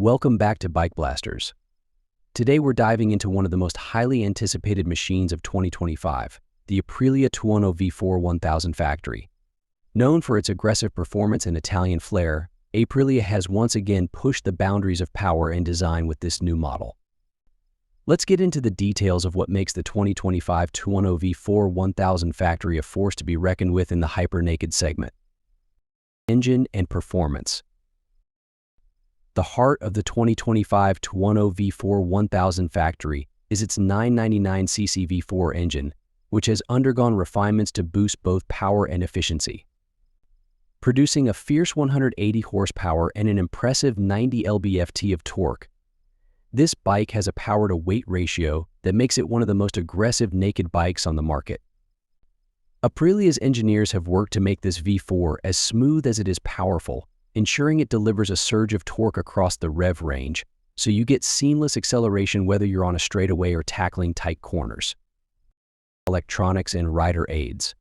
Welcome back to BikeBlasters. Today we're diving into one of the most highly anticipated machines of 2025, the Aprilia Tuono V4 1000 factory. Known for its aggressive performance and Italian flair, Aprilia has once again pushed the boundaries of power and design with this new model. Let's get into the details of what makes the 2025 Tuono V4 1000 factory a force to be reckoned with in the hyper-naked segment. Engine and performance. The heart of the 2025 Tuono V4 1000 factory is its 999cc V4 engine, which has undergone refinements to boost both power and efficiency. Producing a fierce 180 horsepower and an impressive 90 lb-ft of torque, this bike has a power-to-weight ratio that makes it one of the most aggressive naked bikes on the market. Aprilia's engineers have worked to make this V4 as smooth as it is powerful, ensuring it delivers a surge of torque across the rev range, so you get seamless acceleration whether you're on a straightaway or tackling tight corners. Electronics and rider aids.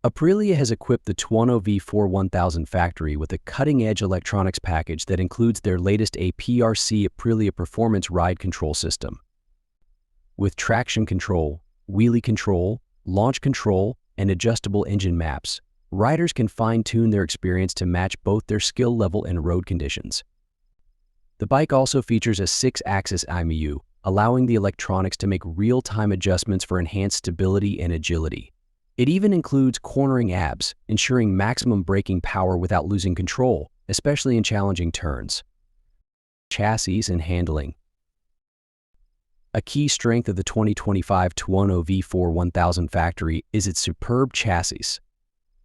Aprilia has equipped the Tuono V4 1000 factory with a cutting-edge electronics package that includes their latest APRC Aprilia Performance Ride Control System. With traction control, wheelie control, launch control, and adjustable engine maps, riders can fine-tune their experience to match both their skill level and road conditions. The bike also features a 6-axis IMU, allowing the electronics to make real-time adjustments for enhanced stability and agility. It even includes cornering ABS, ensuring maximum braking power without losing control, especially in challenging turns. Chassis and handling. A key strength of the 2025 Tuono V4 1000 factory is its superb chassis.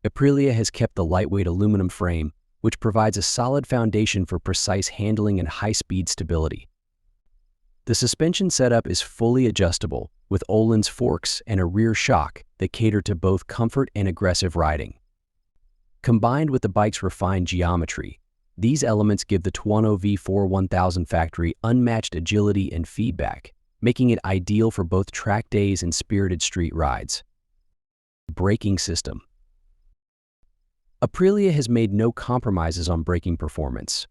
Aprilia has kept the lightweight aluminum frame, which provides a solid foundation for precise handling and high-speed stability. The suspension setup is fully adjustable, with Öhlins forks and a rear shock that cater to both comfort and aggressive riding. Combined with the bike's refined geometry, these elements give the Tuono V4 1000 factory unmatched agility and feedback, making it ideal for both track days and spirited street rides. Braking system. Aprilia has made no compromises on braking performance.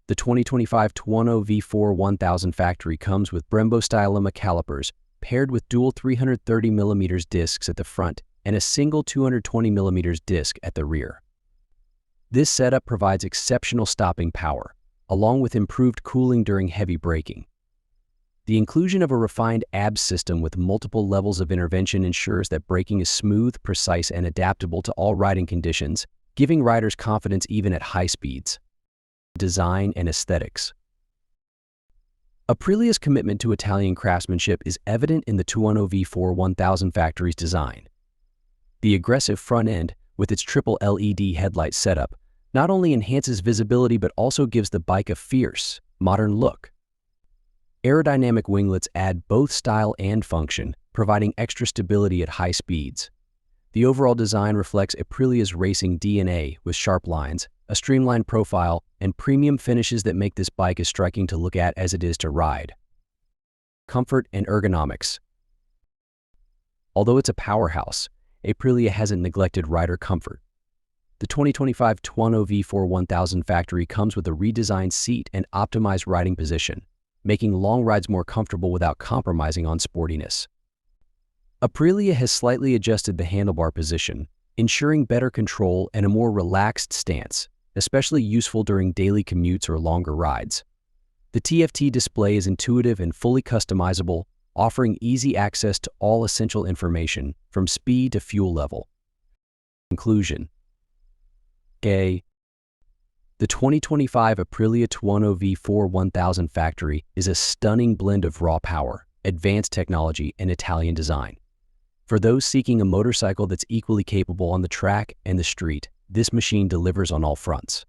The 2025 Tuono V4 1000 factory comes with Brembo-style calipers paired with dual 330mm discs at the front and a single 220mm disc at the rear. This setup provides exceptional stopping power, along with improved cooling during heavy braking. The inclusion of a refined ABS system with multiple levels of intervention ensures that braking is smooth, precise, and adaptable to all riding conditions, giving riders confidence even at high speeds. Design and aesthetics. Aprilia's commitment to Italian craftsmanship is evident in the Tuono V4 1000 factory's design. The aggressive front end, with its triple LED headlight setup, not only enhances visibility but also gives the bike a fierce, modern look. Aerodynamic winglets add both style and function, providing extra stability at high speeds. The overall design reflects Aprilia's racing DNA with sharp lines, a streamlined profile, and premium finishes that make this bike as striking to look at as it is to ride. Comfort and ergonomics. Although it's a powerhouse, Aprilia hasn't neglected rider comfort. The 2025 Tuono V4 1000 factory comes with a redesigned seat and optimized riding position, making long rides more comfortable without compromising on sportiness. Aprilia has slightly adjusted the handlebar position, ensuring better control and a more relaxed stance, especially useful during daily commutes or longer rides. The TFT display is intuitive and fully customizable, offering easy access to all essential information, from speed to fuel level. Conclusion. The 2025 Aprilia Tuono V4 1000 factory is a stunning blend of raw power, advanced technology, and Italian design. For those seeking a motorcycle that's equally capable on the track and the street, this machine delivers on all fronts.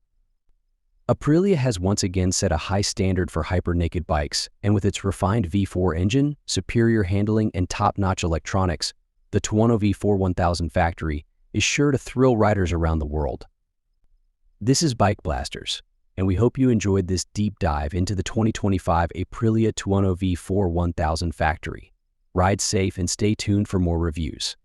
Aprilia has once again set a high standard for hyper-naked bikes, and with its refined V4 engine, superior handling, and top-notch electronics, the Tuono V4 1000 factory is sure to thrill riders around the world. This is BikeBlasters, and we hope you enjoyed this deep dive into the 2025 Aprilia Tuono V4 1000 factory. Ride safe and stay tuned for more reviews.